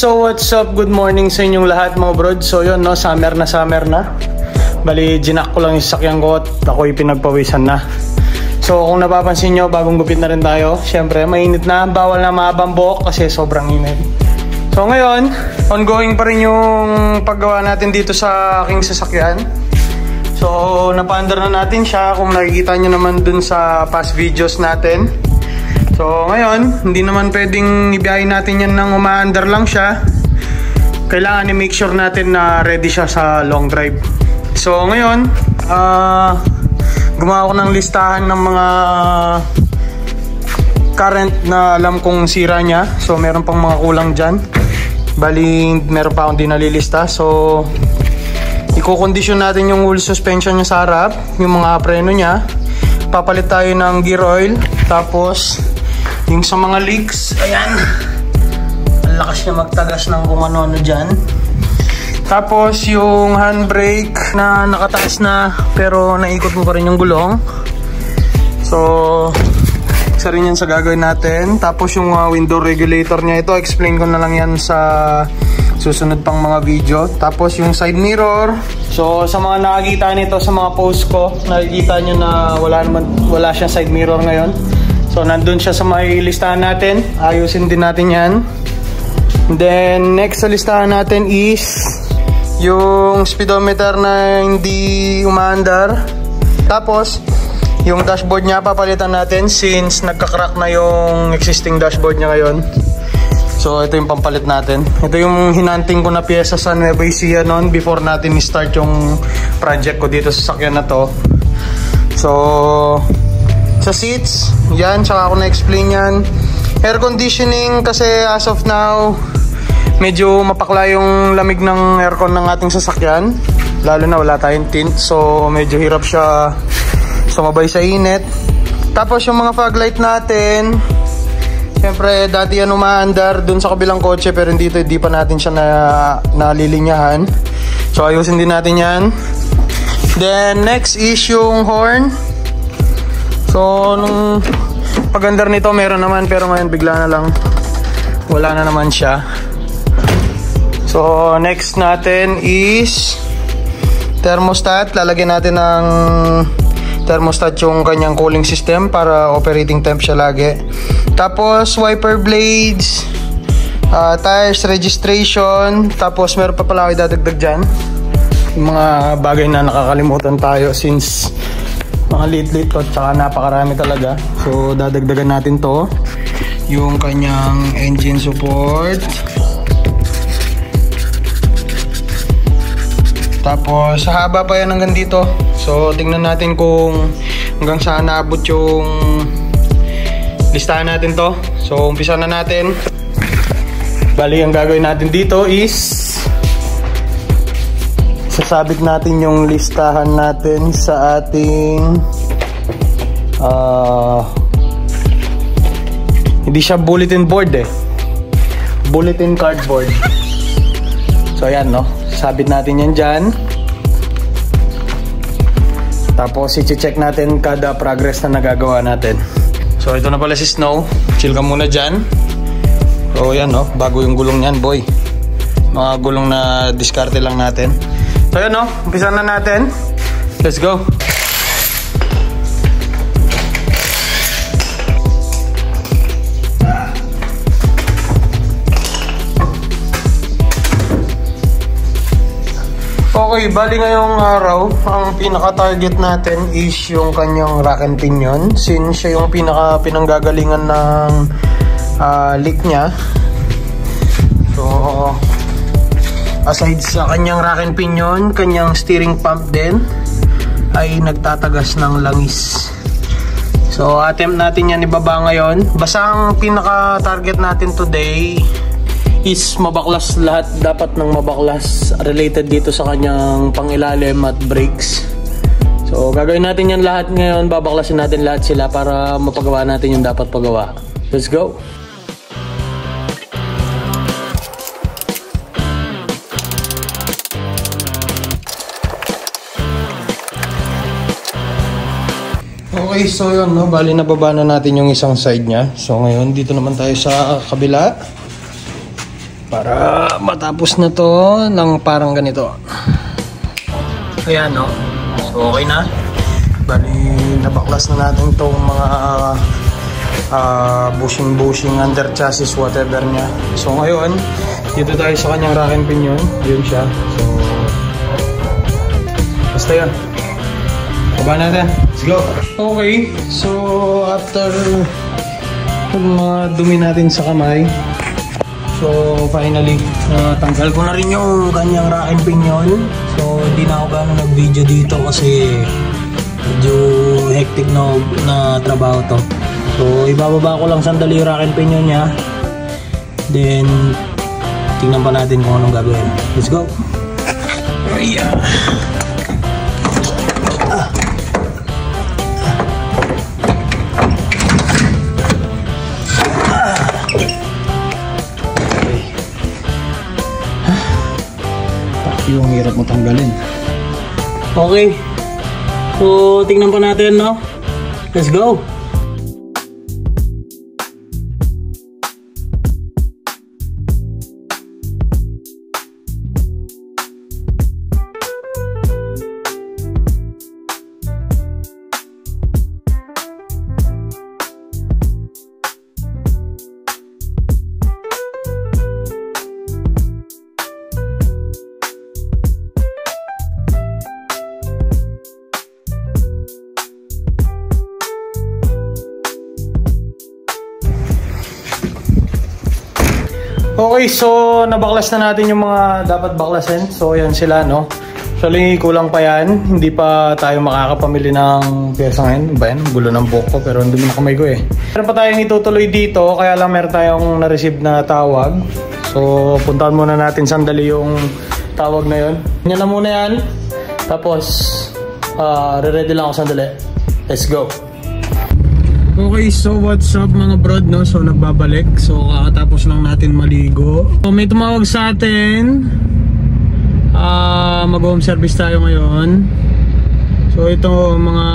so what's up? Good morning sa inyong lahat mga brod. So yun no, summer na. Bali, ginak ko lang yung sasakyan ko at ako'y pinagpawisan na. So kung napapansin nyo, bagong gupit na rin tayo. Siyempre, mainit na, bawal na mahabang buhok kasi sobrang init. So ngayon, ongoing pa rin yung paggawa natin dito sa aking sasakyan. So napaandar na natin siya, kung nakikita nyo naman dun sa past videos natin. So ngayon, hindi naman pwedeng ibiyahin natin yan nang umaandar lang siya. Kailangan i-make sure natin na ready siya sa long drive. So ngayon, gumawa ko ng listahan ng mga current na alam kong sira niya. So meron pang mga kulang dyan. Bali, meron pa akong di nalilista. So i-condition natin yung wheel suspension niya sa harap, yung mga preno niya. Papalit tayo ng gear oil. Tapos yung sa mga leaks, ayan, ang lakas niya magtagas ng kung ano-ano dyan. Tapos yung handbrake na nakataas na pero naikot mo pa rin yung gulong. So isa rin yan sa gagawin natin. Tapos yung window regulator niya, ito explain ko na lang yan sa susunod pang mga video. Tapos yung side mirror. So sa mga nakakita nito sa mga post ko, nakikita nyo na wala siyang side mirror ngayon. So nandun siya sa may listahan natin. Ayusin din natin yan. Then next sa listahan natin is yung speedometer na hindi umaandar. Tapos yung dashboard niya papalitan natin since nagka-crack na yung existing dashboard niya ngayon. So ito yung pampalit natin. Ito yung hinanting ko na pyesa sa Nueva Ecija noon before natin i-start yung project ko dito sa sakyan na to. So sa seats, yan, tsaka ako na-explain yan. Air conditioning kasi as of now medyo mapakla yung lamig ng aircon ng ating sasakyan, lalo na wala tayong tint, so medyo hirap siya sumabay sa init. Tapos yung mga fog light natin, syempre dati yan umaandar dun sa kabilang kotse pero dito hindi pa natin siya nalilinyahan, so ayusin din natin yan. Then next is yung horn. So nung pagandar nito meron naman pero ngayon bigla na lang wala na naman siya. So next natin is thermostat. Lalagyan natin ng thermostat yung kanyang cooling system para operating temp siya lagi. Tapos wiper blades, tires registration. Tapos meron pa pala ako idadagdag dyan, yung mga bagay na nakakalimutan tayo since mga late to, tsaka napakarami talaga. So dadagdagan natin to, yung kanyang engine support. Tapos sa haba pa yan hanggang dito. So tingnan natin kung hanggang saan naabot yung listahan natin to. So umpisa na natin. Bali ang gagawin natin dito is sasabit natin yung listahan natin sa ating hindi siya bulletin board bulletin cardboard. So ayan no, sabit natin yan dyan. Tapos i-check natin kada progress na nagagawa natin. So ito na pala si Snow, chill ka muna dyan. So yan no, bago yung gulong yan boy, mga gulong na diskarte lang natin. So yun no, umpisa na natin. Let's go. Okay, bali ngayong araw, ang pinaka-target natin is yung kanyang rack and pinion. Since siya yung pinanggagalingan ng leak niya. So aside sa kanyang rack and pinion, kanyang steering pump din ay nagtatagas ng langis. So attempt natin yan ibaba ngayon. Basta ang pinaka-target natin today is mabaklas lahat. Dapat ng mabaklas related dito sa kanyang pangilalim at brakes. So gagawin natin yan lahat ngayon. Babaklasin natin lahat sila para mapagawa natin yung dapat pagawa. Let's go! Okay, so yun, no? Bali nababa na natin yung isang side niya. So ngayon, dito naman tayo sa kabila. para matapos na to ng parang ganito. Ayan, no? So okay na. Bali nabaklas na natin tong mga bushing under chassis, whatever niya. So ngayon dito tayo sa kanyang rack and pinion. Yun siya. So basta yun, baba natin. Let's go. Okay, so after mga dumi natin sa kamay, so finally tanggal ko na rin yung kanyang rack and pinion. So hindi na ako gano'ng nag-video dito kasi medyo hectic na trabaho to. So ibababa ko lang sandali yung rack and pinion niya, then tingnan pa natin kung anong gagawin. Let's go. Yeah. Yung hirap mo tanggalin. Okay. So, tingnan pa natin, no? Let's go! Okay, so nabaklas na natin yung mga dapat baklasin. So ayan sila, no? Actually kulang pa yan. Hindi pa tayo makakapamili ng pyesa ngayon. Ba yan? Gulo ng buhok ko pero hindi mo na kamay ko eh. Meron pa tayong itutuloy dito, kaya lang meron tayong na-receive na tawag. So puntahan muna natin sandali yung tawag na yun. Yan na muna yan. Tapos re-ready lang ako sandali. Let's go. Okay, so what's up mga brod, no? So nagbabalik. So kakatapos lang natin maligo. So may tumawag sa atin. Mag-home service tayo ngayon. So ito mga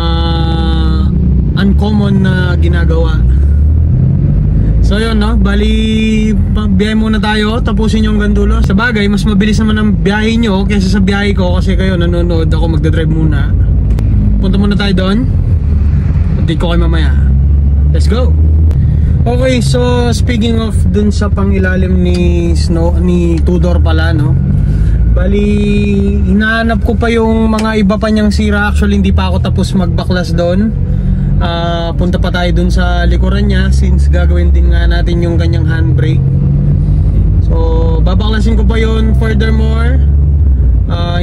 uncommon na ginagawa. So yun, no? Bali biyahe muna tayo. Tapusin yung gandulo. Sa bagay, mas mabilis naman ang biyahe nyo kaysa sa biyahe ko. Kasi kayo nanonood, ako magdadrive muna. Punta muna tayo doon. Update ko kayo mamaya. Let's go! Okay, so speaking of dun sa pangilalim ni Tudor pala, no? Bali, hinahanap ko pa yung mga iba pa niyang sira. Actually, hindi pa ako tapos magbaklas doon. Punta pa tayo dun sa likuran niya since gagawin din nga natin yung kanyang handbrake. So, babaklasin ko pa yun. Furthermore,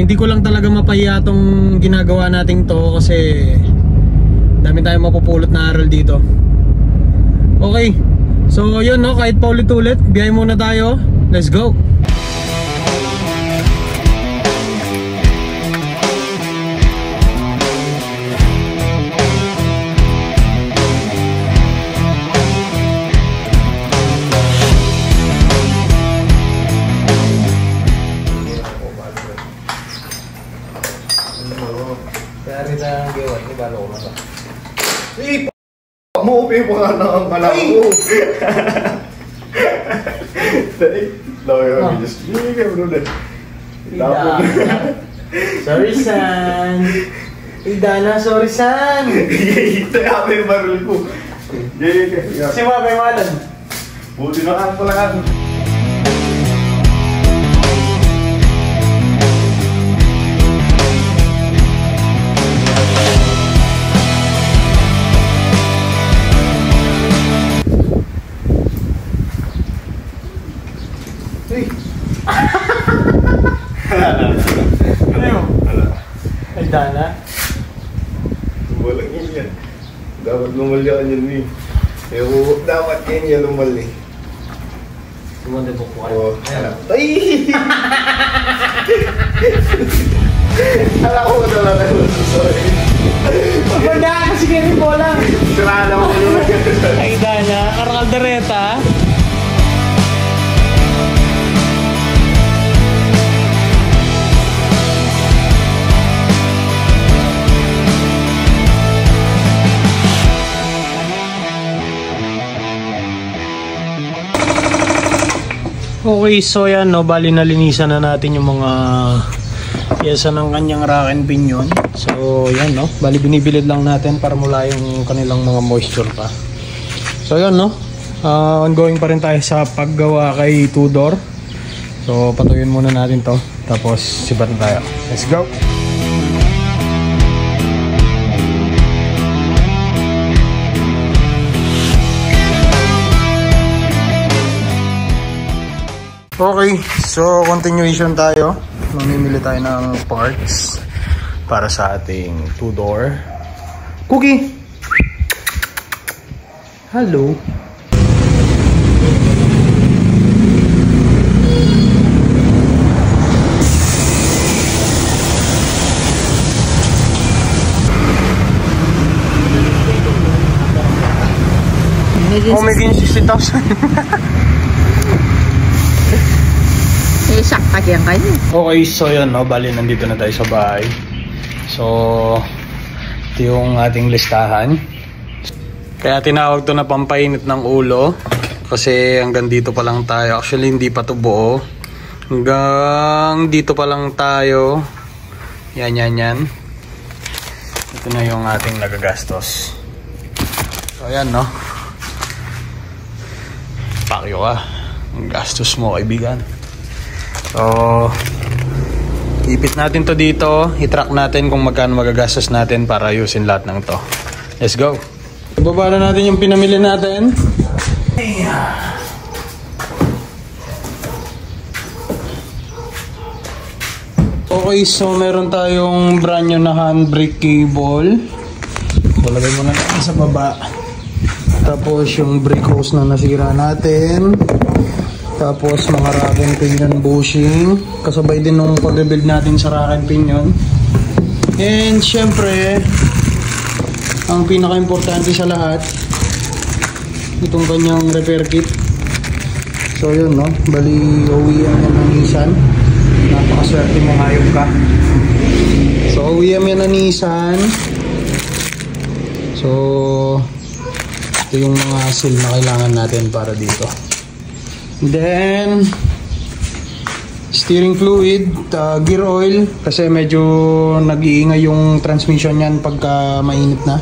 hindi ko lang talaga mapahiya tong ginagawa natin to kasi dami tayong mapupulot na aral dito. Okay, so yun, no, kahit pa ulit-ulit, biyahe muna tayo. Let's go! Kaya rin ang gawa, hindi ba loko na ba? Mo-open mo nga na ang pala ko. Sorry, San. Idana, sorry, San. Ito yung baril ko. Si Mabay Malan. Buti na ang pala. Ay, Dana? Walang yan. Dapat lumalyan yan, eh. Pero dapat yan lumali. Sumanda po po kayo. Ay! Alam ko talaga. Sorry. Pagpandaan kasi kayo rin po lang. Sirala ko naman. Ay, Dana. Karkaldereta. Okay, so yan, no, bali nalinisan na natin yung mga piyesa ng kanyang rack and pinion. So yan, no, bali binibilid lang natin para mula yung kanilang mga moisture pa. So yan, no, ongoing pa rin tayo sa paggawa kay Tudor. So patuyin muna natin to, tapos sibat na tayo. Let's go! Okay, so continuation tayo. Mamimili tayo ng parts para sa ating Tudor. Cookie! Hello! Oh, may 60,000. Sakta yan kayo. Okay, so yun, no, bali nandito na tayo sa bahay. So ito yung ating listahan. Kaya tinawag to na pampainit ng ulo, kasi hanggang dito pa lang tayo. Actually hindi pa to buo, hanggang dito pa lang tayo. Yan. Ito na yung ating nagagastos. So ayan, no, pakyo ka ang gastos mo, kaibigan. So ipit natin to dito, i-track natin kung magkano magagastos natin para ayusin lahat ng to. Let's go! Ibaba na natin yung pinamili natin. Okay, so meron tayong brand new na handbrake cable. So lagay muna natin sa baba. Tapos yung brake hose na nasira natin. Tapos mga rack and pinion bushing, kasabay din nung pag-rebuild natin sa rack and pinion. And syempre, ang pinaka-importante sa lahat, itong kanyang repair kit. So yun, no, bali OEM yan ng Nissan. Napakaswerte mo, hayop ka. So OEM yan ng Nissan. So ito yung mga seal na kailangan natin para dito. Then steering fluid, gear oil, kasi medyo nag-iingay yung transmission yan pagka mainit na.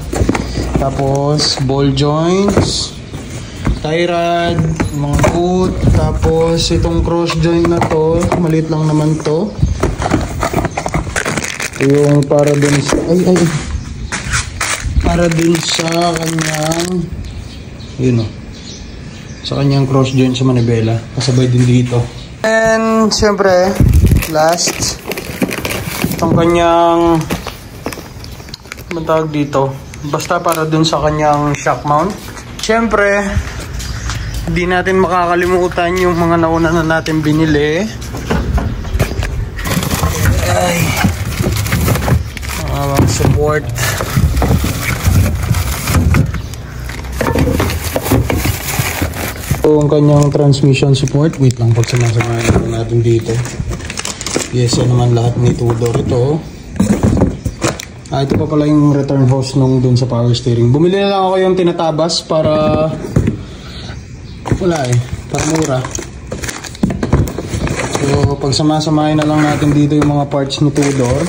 Tapos ball joints, tie rod, mga boot. Tapos itong cross joint na to, maliit lang naman to. Ito yung para dun sa para dun sa kanyang, yun, sa kanyang cross joint sa manibela, kasabay din dito. And syempre last, itong kanyang matawag dito, basta para dun sa kanyang shock mount. Syempre hindi natin makakalimutan yung mga nauna na natin binili. Ay, support. Ang kanyang transmission support. Wait lang, pag sumasamahin natin dito. Yes, yan naman lahat ni Tudor. Ito ito pa pala yung return hose nung dun sa power steering. Bumili na lang ako yung tinatabas para wala para mura. So pag samasamahin na lang natin dito yung mga parts ni Tudor.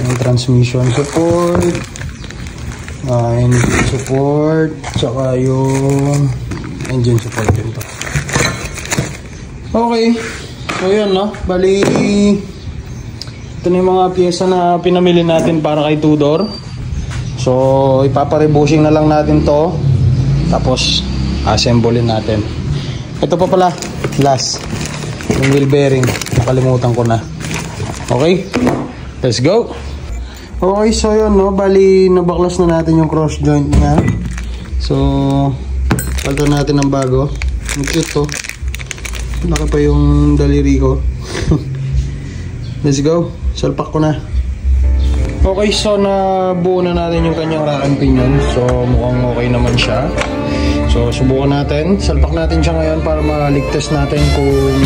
Yung transmission support, engine support, tsaka yung engine support din to. Okay, so yun, no, bali ito na yung mga pyesa na pinamili natin para kay Tudor. So ipapa-rebushing na lang natin to, tapos assemblein natin. Ito pa pala last, yung wheel bearing, nakalimutan ko na. Okay, let's go. Okay, so yun, no, bali nabaklas na natin yung cross joint niya. So palitan natin ng bago. Ang cute to, laki pa yung daliri ko. Let's go, salpak ko na. Okay, so nabuo na natin yung kanyang rack and pinion. So mukhang okay naman siya. So subukan natin, salpak natin siya ngayon para maligtas natin kung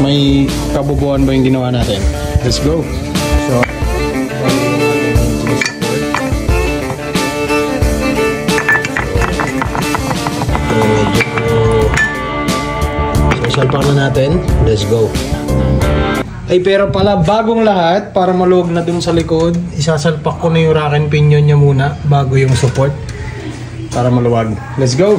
may kabubuan ba yung ginawa natin. Let's go. So Salpak na natin. Let's go. Ay, pero pala, bagong lahat, para maluwag na dun sa likod, isasalpak ko na yung rack and pinion niya muna bago yung support para maluwag. Let's go!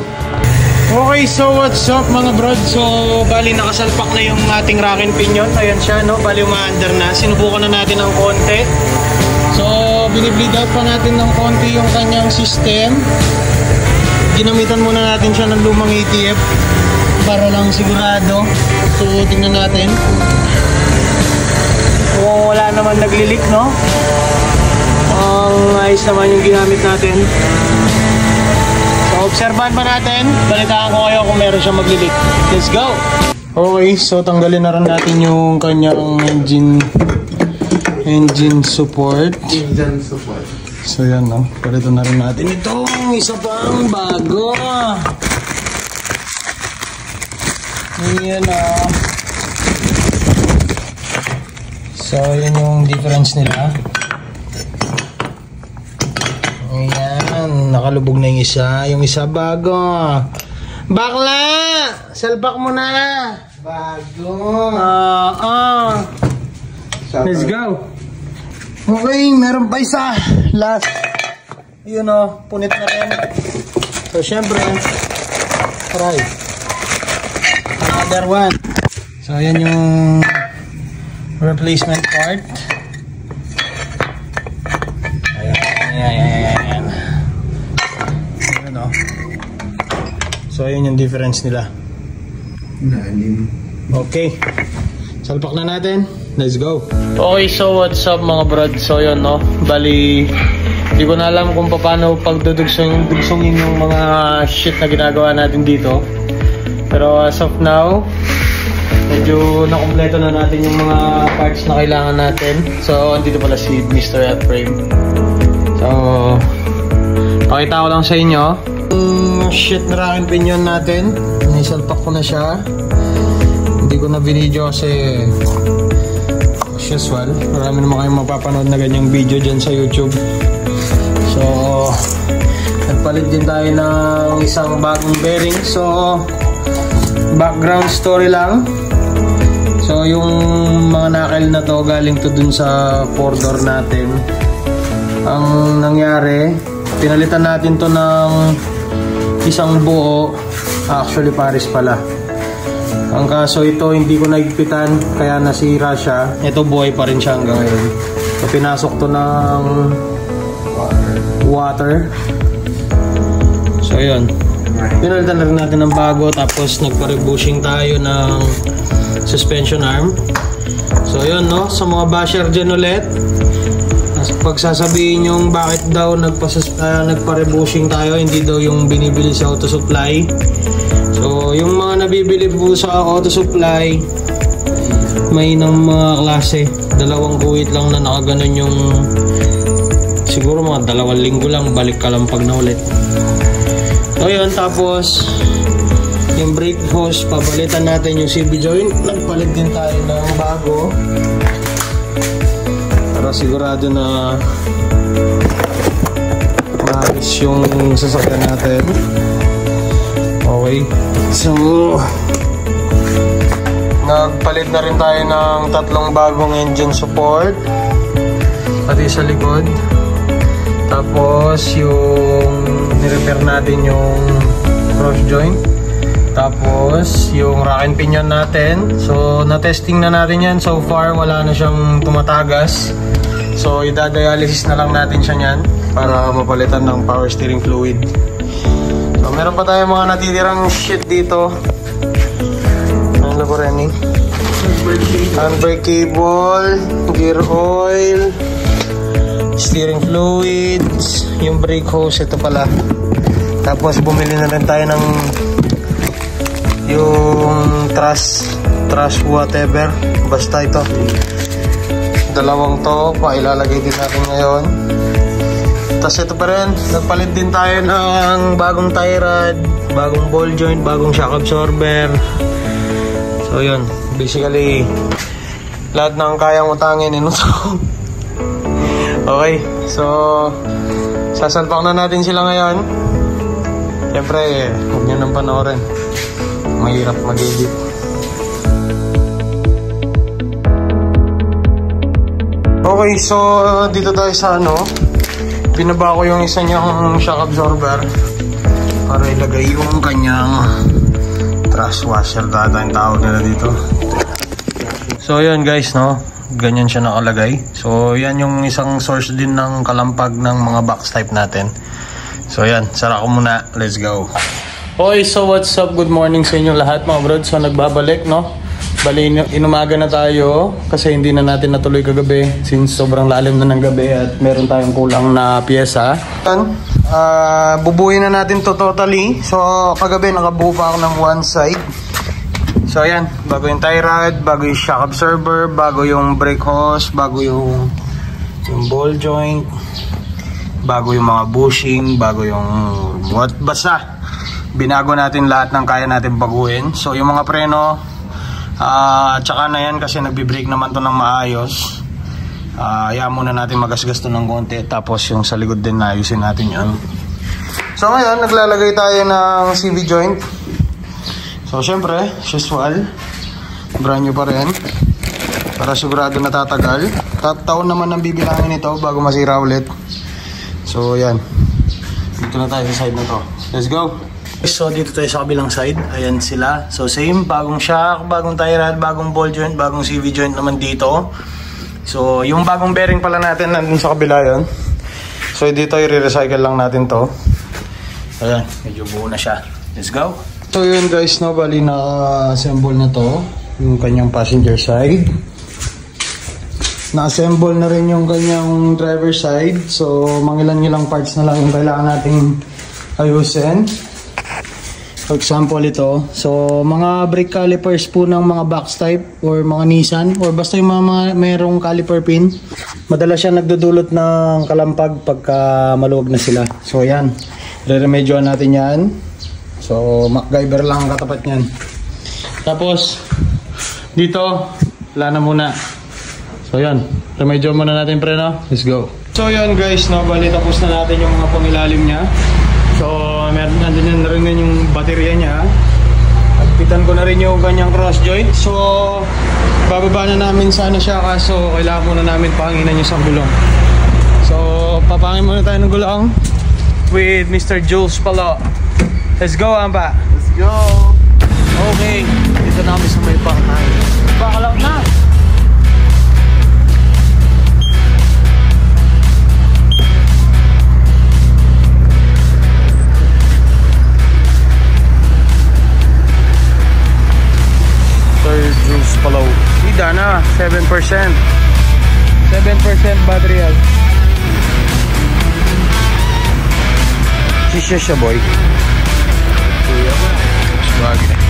Okay, so what's up mga brad? So, bali nakasalpak na yung ating rack and pinion. Ayan siya, no? Bali umaandar na. Sinubukan na natin ng konti. So, binibleed out pa natin ng konti yung kanyang system. Ginamitan muna natin siya ng lumang ATF para lang sigurado. So, tingnan natin. Kung wala naman naglilik, no? Ang ayos naman yung ginamit natin. So, obserbahan pa natin. Balitaan ko kayo kung meron siya maglilik. Let's go! Okay, so tanggalin na rin natin yung kanyang engine support. So, yan, no? Palitan na rin natin itong isa pang bago. Ayan, So, yun yung difference nila. Ayan, nakalubog na yung isa. Yung isa bago. Bakla! Salpak mo na! Bago! Let's go! Okay, meron pa isa. Last. Yun punit na rin. So, syempre, try. Another one. So, ayan yung replacement part. Ayan. So, ayun yung difference nila. Okay. Salpak na natin. Let's go. Okay, so what's up mga brad? So, yun, no? Bali, hindi ko na alam kung paano pagdudugsongin yung mga shit na ginagawa natin dito. Pero as of now, medyo nakompleto na natin yung mga parts na kailangan natin. So, andito pala si Mr. F-Frame. So, pakita ko lang sa inyo yung shit na rack and pinion natin. Naisalpak ko na siya. Hindi ko na binidyo kasi as usual, marami naman kayong mapapanood na ganyang video dyan sa YouTube. So, nagpalit din tayo ng isang bagong bearing. So, background story lang. So, yung mga knuckle na to galing to dun sa 4-door natin. Ang nangyari, pinalitan natin to ng isang buo. Actually, Paris pala. Ang kaso ito, hindi ko naigpitan, kaya nasira siya. Ito, buhay pa rin siya hanggang ngayon. So, pinasok to ng water. So, yun. Pinalitan na rin natin ng bago. Tapos, nagpa-rebushing tayo ng suspension arm. So yun, no, sa mga basher dyan ulit, pag sasabihin yung bakit daw nagpa-rebushing tayo, hindi daw yung binibili sa auto supply. So yung mga nabibili po sa auto supply, may ng mga klase, dalawang guhit lang na nakaganon yung siguro mga 2 linggo lang, balik ka lang pag naulit. So yun, tapos yung brake hose, papalitan natin yung CV joint. Nagpalit din tayo ng bago para sigurado na maayos yung sasakyan natin. Okay, so nagpalit na rin tayo ng 3 bagong engine support pati sa likod. Tapos yung nirepair natin yung cross joint. Tapos, yung rack and pinion natin. So, na-testing na natin yan. So far, wala na siyang tumatagas. So, idadialysis na lang natin siya niyan para mapalitan ng power steering fluid. So, meron pa tayong mga natitirang shit dito. Ano po, Renny? Handbrake cable, gear oil, steering fluids, yung brake hose, ito pala. Tapos, bumili na rin tayo ng yung trash whatever, basta ito 2 to, pailalagay din natin ngayon. Tapos ito pa rin, nagpalit din tayo ng bagong tie rod, bagong ball joint, bagong shock absorber. So yun, basically lahat ng kayang utangin inuto. Okay, so sasalpak na natin sila ngayon. Siyempre, huwag nyo nang panoorin, mahirap mag-edit. Okay, so dito tayo sa ano. Binaba ko yung isa niyang shock absorber para ilagay yung kanyang thrust washer data yung tawag nila dito. So yan guys, no, ganyan siya nakalagay. So yan yung isang source din ng kalampag ng mga box type natin. So yan, sara ko muna, let's go. Okay, so what's up, good morning sa inyo lahat mga brod. So nagbabalik, no, bali inumaga na tayo kasi hindi na natin natuloy kagabi since sobrang lalim na ng gabi at meron tayong kulang na pyesa. Bubuhin na natin to totally. So kagabi nakabuo pa ako ng one side. So ayan, bago yung tie rod, bago yung shock absorber, bago yung brake hose, bago yung ball joint, bago yung mga bushing, bago yung basta binago natin lahat ng kaya natin baguhin. So yung mga preno tsaka na yan kasi nagbi-brake naman to ng maayos. Hayaan muna natin magasgas to ng konti, tapos yung sa likod din naayusin natin yan. So ngayon naglalagay tayo ng CV joint. So syempre usual, brand new pa rin para sigurado na tatagal. Taon naman ang bibilangin nito bago masira ulit. So yan, dito na tayo sa side na to. Let's go. So dito tayo sa kabilang side, ayan sila. So same, bagong shock, bagong tie rod, bagong ball joint, bagong CV joint naman dito. So yung bagong bearing pala natin nandun sa kabila yun. So dito i-recycle lang natin to. Ayan, medyo buo na siya. Let's go. So yun guys, no, bali na-assemble na to yung kanyang passenger side. Na-assemble na rin yung kanyang driver side. So mangilan-ilang parts na lang yung kailangan nating ayusin. For example ito, so mga brake calipers po ng mga box type or mga Nissan or basta yung mga merong caliper pin, madalas siya nagdudulot ng kalampag pagka maluwag na sila. So yan, re-remedyoan natin yan. So MacGyver lang ang katapat nyan. Tapos dito, wala na muna. So yan, remedyoan muna natin preno. Let's go. So yan guys, no, bali tapos na natin yung mga pangilalim nya. So meron nandun na rin yung baterya niya. At pitan ko na rin yung kanyang cross joint. So bababa na namin sana siya, kaso kailangan muna namin panginan yung sa gulong. So papangin muna tayo ng gulong with Mr. Jules Palo. Let's go, Amba. Let's go. Okay, dito na kami sa may pakay. Bakalaw na. Juice Palaw. Ida na, 7%. 7% battery health. Sisya siya boy. Kuya ba? Bagay.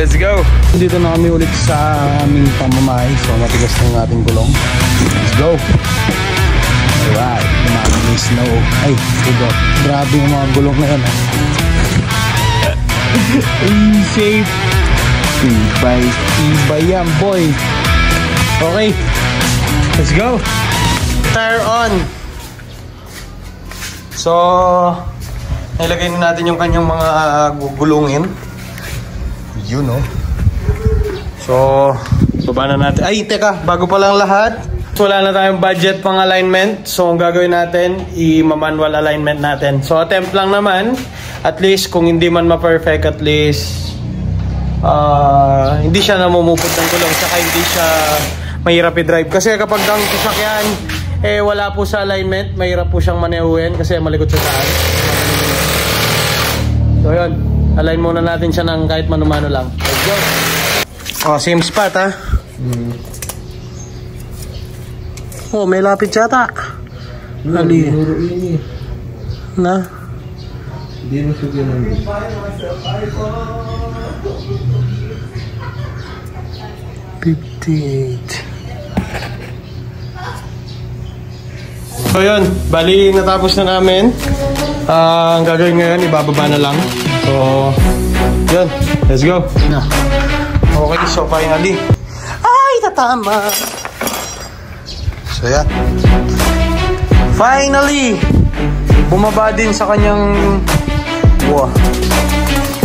Let's go! Dito na kami ulit sa aming pamamahay. So matigas na yung ating gulong. Let's go! Alright, may snow. Ay, diba? Grabe yung mga gulong na yan. Safe! Ibay yan boy! Okay, let's go! Tire on! So nilagay na natin yung kanyang mga gugulungin. Yun, no? So baba na natin. Ay teka, bago pa lang lahat, wala na tayong budget pang alignment. So ang gagawin natin, i-manual alignment natin. So attempt lang naman. At least kung hindi man ma-perfect, at least hindi siya namumupot ng gulong, saka hindi siya mahirap i-drive. Kasi kapag ang sasakyan wala po sa alignment, mahirap po siyang manehuin kasi malikot sa daan. So yun, align muna natin siya ng kahit mano-mano lang. Let's go. Oh, same spot ha. Oh, may lapit yata. Ali. Na? Hindi mo siya gano'n. So yun, bali natapos na namin. Ang gagawin ngayon, ibababa na lang. So yun, let's go. Okay, so finally. Ay, tatama. So So yan. Finally! Bumaba din sa kanyang... Wow.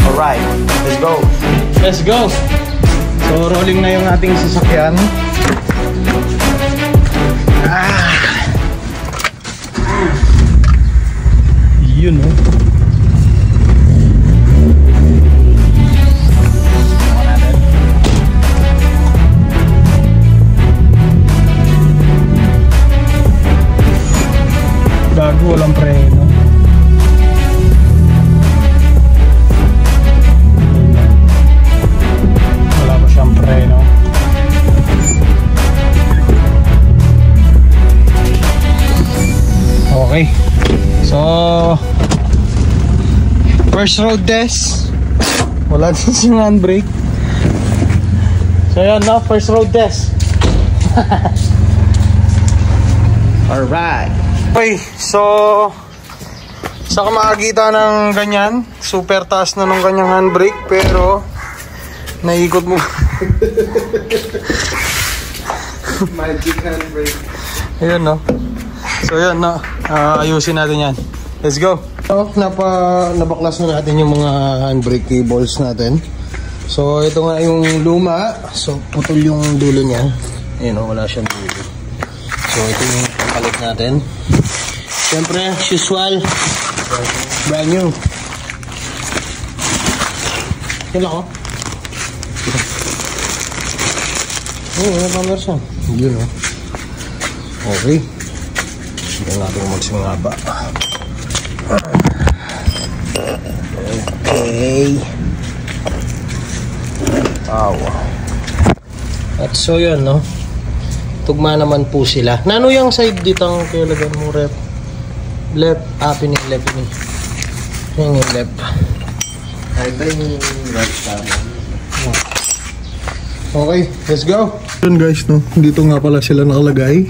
Alright, let's go. Let's go! So rolling na yung ating sasakyan. Yun oh. Gago, walang preno. Wala pa siyang preno. Okay. So first road test. Wala din siyang handbrake. So yan na, first road test. Alright. Okay, so sa makakita ng ganyan, super taas na ng kanyang handbrake, pero naikot mo. Magic handbrake. Ayun no. So yan no, ayusin natin yan. Let's go. So, nabaklas na natin yung mga handbrake cables natin. So ito nga yung luma. So putol yung dulo niya. Ayun no, wala siyang dulo. So ito yung palit natin. Siyempre, usual. Brand new. Yan ako. Oh, wala pa version. Yun o. Okay. Hindi natin magsingaba. Okay. Awa. At so yun, no? Tugma naman po sila. Nano yung side dito ang kailagan mo, rep? Left, pining left ni. Yung left. Ay, ito yung right tama. Okay, let's go. Yun guys, no? Dito nga pala sila nakalagay.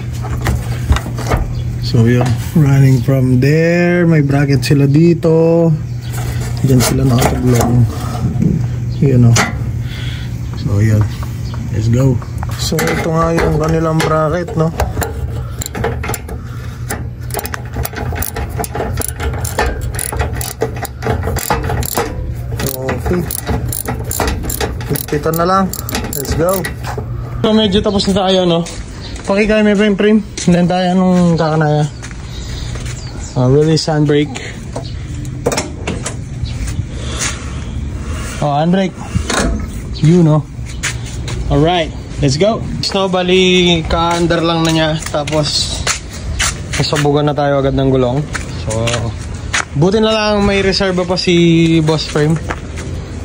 So yun, running from there. May bracket sila dito. Diyan sila nakataglong. Yun, no? So yun, let's go. So ito nga yung kanilang bracket, no? Okay. Pitan na lang. Let's go. So medyo tapos na tayo, no? Pakikaya may frame. Hindi tayo nung kakanaya. Release handbrake. Oh, handbrake. You know. Alright, let's go. So bali ka-under lang na niya. Tapos nasabugan na tayo agad ng gulong. So buti na lang may reserva pa si boss frame.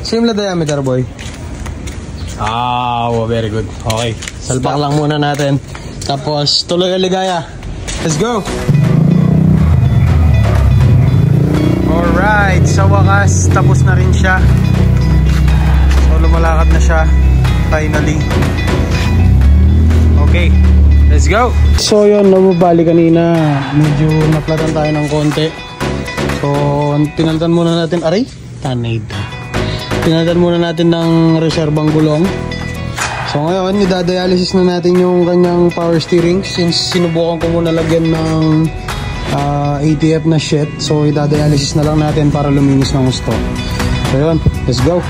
Same la diameter, boy. Oh, very good. Okay, salpak lang muna natin. Tapos tuloy aligaya. Let's go. Alright, sa wakas tapos na rin siya. So lumalakad na siya finally. Okay, let's go. So yun, nababali kanina. Medyo naplatan tayo ng konti. So tinaltan muna natin. Aray, tanid. Tinaltan muna natin ng reserbang gulong. So ngayon, idadialysis na natin yung kanyang power steering. Since sinubukan ko muna lagyan ng ATF na shit. So idadialysis na lang natin para luminis ng gusto. So yun, let's go.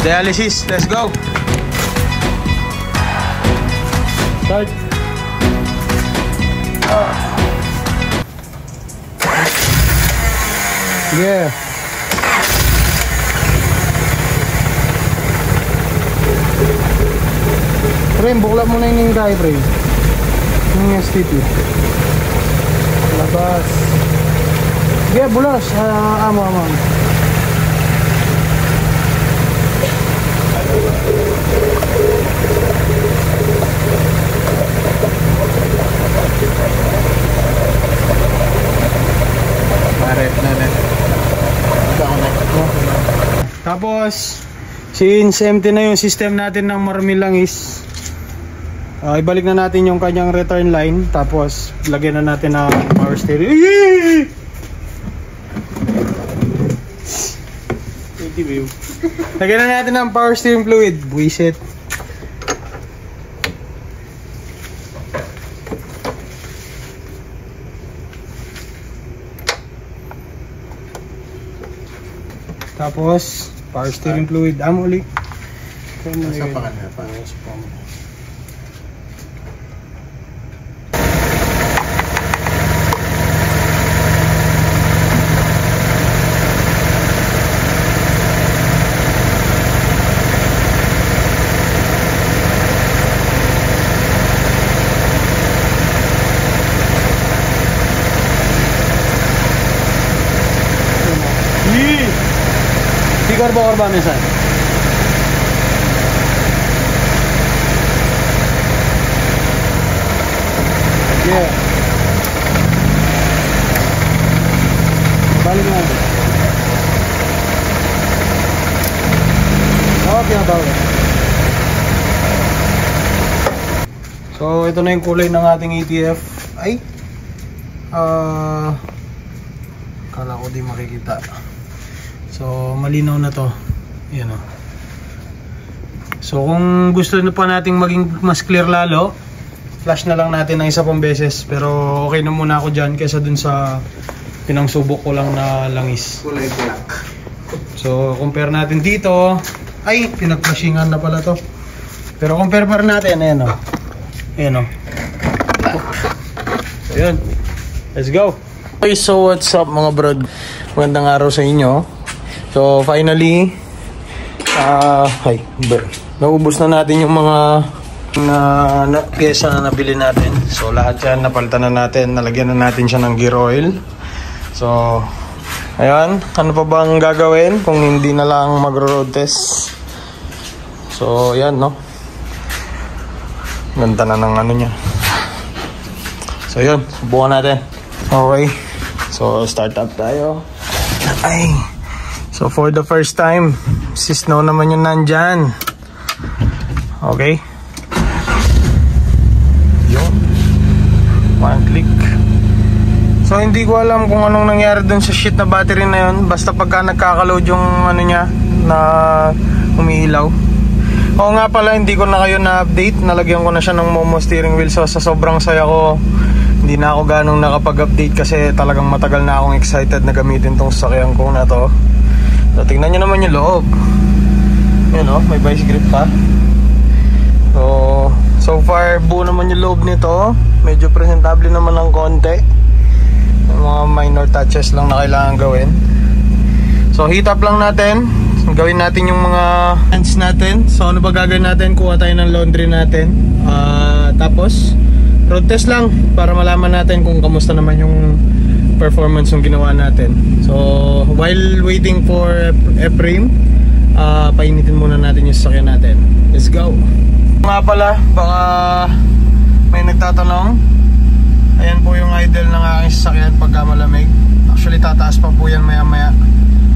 Dialysis, let's go. Start. Yeah. Frame, bukla mo na yung drive frame. Yung STP. Labas. Yeah, bulas. Amo. Paret na. Tapos, since empty na yung system natin ng marmilangis, ibalik na natin yung kanyang return line. Tapos lagyan na natin ng power steering. Lagyan na natin ng power steering fluid. Buisit. Tapos, power steering fluid. Uli. Sa pa kanina pa. Bawar ba minsan? Yeah. Balik na. Okay, bawal. So, ito na yung kulay ng ating ATF. Ay! Kala ko di makikita. So, malinaw na to. Yan o. So, kung gusto na pa nating maging mas clear lalo, flash na lang natin ng isa pang beses. Pero okay na muna ako dyan kaysa dun sa pinangsubok ko lang na langis. Kulay black. So, compare natin dito. Ay, pinag-flashingan na pala to. Pero compare pa rin natin. Ayan o. Ayan o. So, yun. Let's go. Okay, so what's up mga brod? Magandang araw sa inyo. So finally, naubos na natin yung mga pyesa na nabili natin. So lahat yan napalitan na natin, nalagyan na natin siya ng gear oil. So ayan, ano pa bang gagawin kung hindi na lang magro-road test? So ayan, no, ganda na ng ano niya. So yun, subukan natin. Okay, so start up tayo. Ay, so for the first time, si Snow naman yung nandyan. Okay. Yun. One click. So hindi ko alam kung anong nangyari dun sa shit na battery na yun. Basta pagka nagkaka-load yung ano niya, na umiilaw. Oo nga pala, hindi ko na kayo na-update. Nalagyan ko na siya ng Momo steering wheel. So sa sobrang saya ko, hindi na ako ganong nakapag-update kasi talagang matagal na akong excited na gamitin tong sasakyan ko na to. So, tingnan nyo naman yung loob. Yan o, may vice grip pa. So far, buo naman yung loob nito. Medyo presentable naman ng konti. Mga minor touches lang na kailangan gawin. So, heat up lang natin. Gawin natin yung mga hands natin. So, ano ba gagawin natin? Kuha tayo ng laundry natin. Tapos, road test lang para malaman natin kung kamusta naman yung performance yung ginawa natin. So while waiting for Ephraim, painitin muna natin yung sasakyan natin. Let's go. Nga pala, baka may nagtatanong, ayan po yung idle ng aking sasakyan pagka malamig. Actually tataas pa po yan maya maya.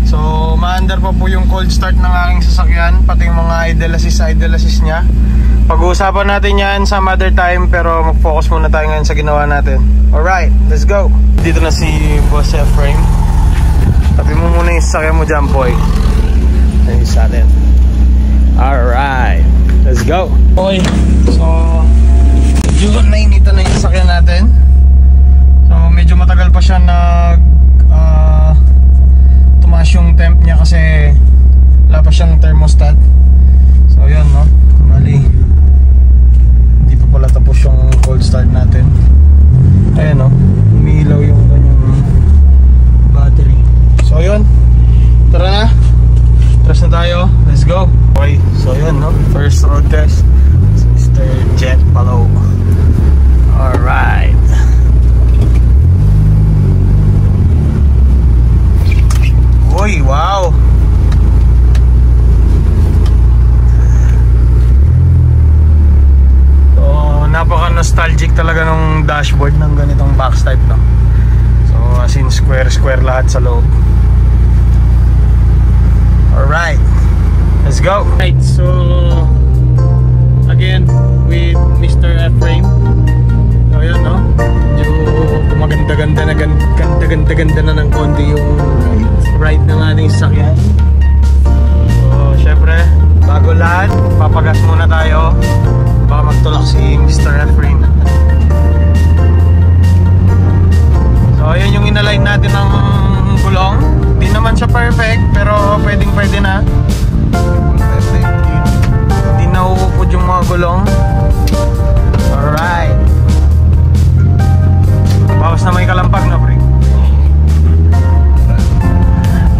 So ma-under pa po yung cold start ng aking sasakyan, pati yung mga idle assist nya. Pag-uusapan natin yan some other time, pero mag-focus muna tayo ngayon sa ginawa natin. Alright, let's go. Dito na si Boss Ephraim. Tabi mo muna yung sasakyan mo dyan, boy. Ayun sa atin. Alright, let's go. Okay, so medyo nainitan na yung sasakyan natin. So medyo matagal pa siya tumaas yung temp niya kasi wala pa siyang thermostat. So yun, no, mali, hindi pa pala tapos yung cold start natin. Ayan, no, umiilaw yung kanyang battery. So yun, tara na, tras na tayo, let's go. Okay, so yun, no, first road test, Mr. Jet Palo. Alright. Uy, wow. So, napaka-nostalgic talaga nung dashboard ng ganitong box type, no? So, as in square lahat sa loob. Alright, let's go. Right, so again with Mr. Ephraim. So yun, no, medyo maganda-ganda na ng konti yung ride ng ating sasakyan. So syempre, bago lahat, papagas muna tayo. Baka magtulak si Mr. Ephraim. So ayun yung inalign natin ng gulong. Di naman siya perfect, pero pwede Alright. Bawas na may kalampag na, pre.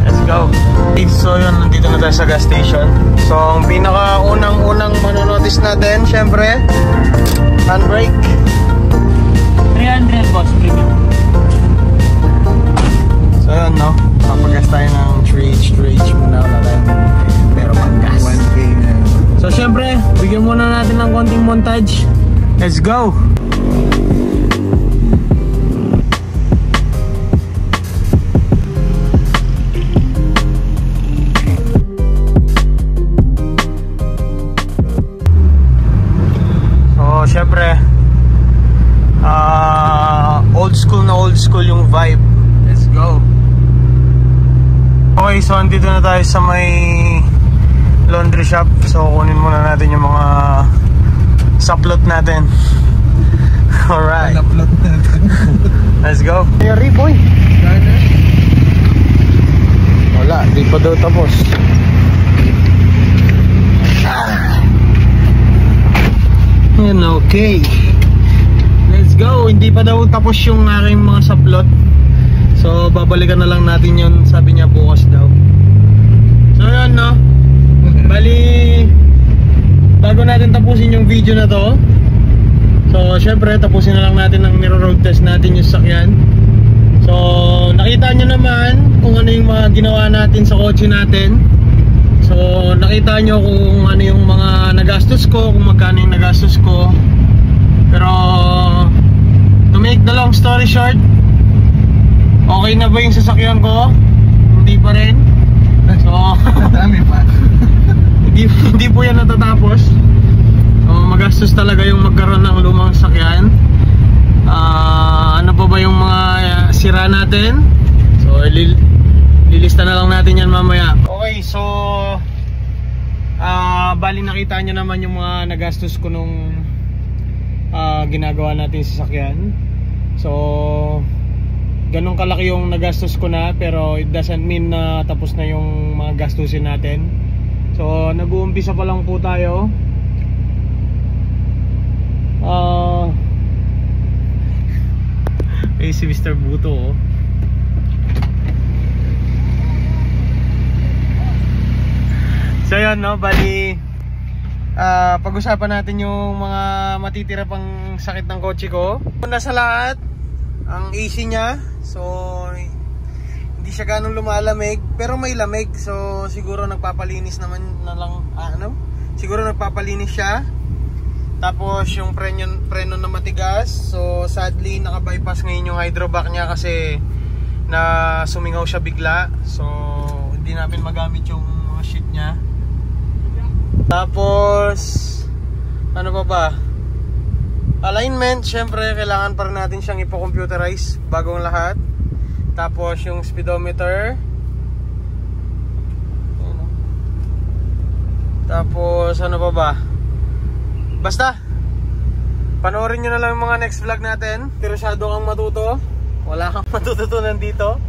Let's go. So yun, nandito na tayo sa gas station. So ang pinaka-unang manonotice natin, syempre, handbrake. 300 boss, premium. So yun, no? Papagas tayo ng 3H muna. Wala tayong pero paggas. 1K na. So syempre, bigyan muna natin ng konting montage. Let's go! So syempre, old school yung vibe. Let's go! Okay, so andito na tayo sa may laundry shop. So kunin muna natin yung mga saplot natin. Alright. Saplot natin. Let's go. Hey, boy. Wala, di pa daw tapos. Yan, okay. Let's go. Hindi pa daw tapos yung aking mga saplot. So babalikan na lang natin yun. Sabi niya bukas daw. So yun, no? Bali, bago natin tapusin yung video na to, so syempre tapusin na lang natin ang niro-road test natin yung sasakyan. So nakita nyo naman kung ano yung mga ginawa natin sa kotse natin. So nakita nyo kung ano yung mga nagastos ko, kung magkano yung nagastos ko. Pero to make the long story short, okay na ba yung sasakyan ko? Hindi pa rin. So dami pa. Hindi po yan natatapos. Magastos talaga yung magkaroon ng lumang sasakyan. Ano pa ba yung mga sira natin? So lilista na lang natin yan mamaya. Okay, so bali nakita nyo naman yung mga nagastos ko nung ginagawa natin sa sasakyan. So ganun kalaki yung nagastos ko na, pero it doesn't mean na tapos na yung mga gastusin natin. So nag-uumpisa pa lang po tayo. Si Mr. Buto, oh. So yun, no, bali pag-usapan natin yung mga matitira pang sakit ng kotse ko. Una sa lahat, ang AC nya. So hindi siya ganong lumalamig, pero may lamig. So siguro nagpapalinis naman na lang, siguro nagpapalinis siya. Tapos yung preno na matigas. So sadly naka-bypass ngayon yung hydrovac niya kasi na sumingaw siya bigla. So hindi namin magamit yung mga sheet niya. Tapos ano pa ba? Alignment, syempre kailangan pa rin natin siyang ipo-computerize bagong lahat. Tapos yung speedometer. Tapos ano pa ba? Basta panoorin nyo na lang yung mga next vlog natin. Interesado kang matuto, wala kang matututunan dito.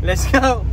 Let's go!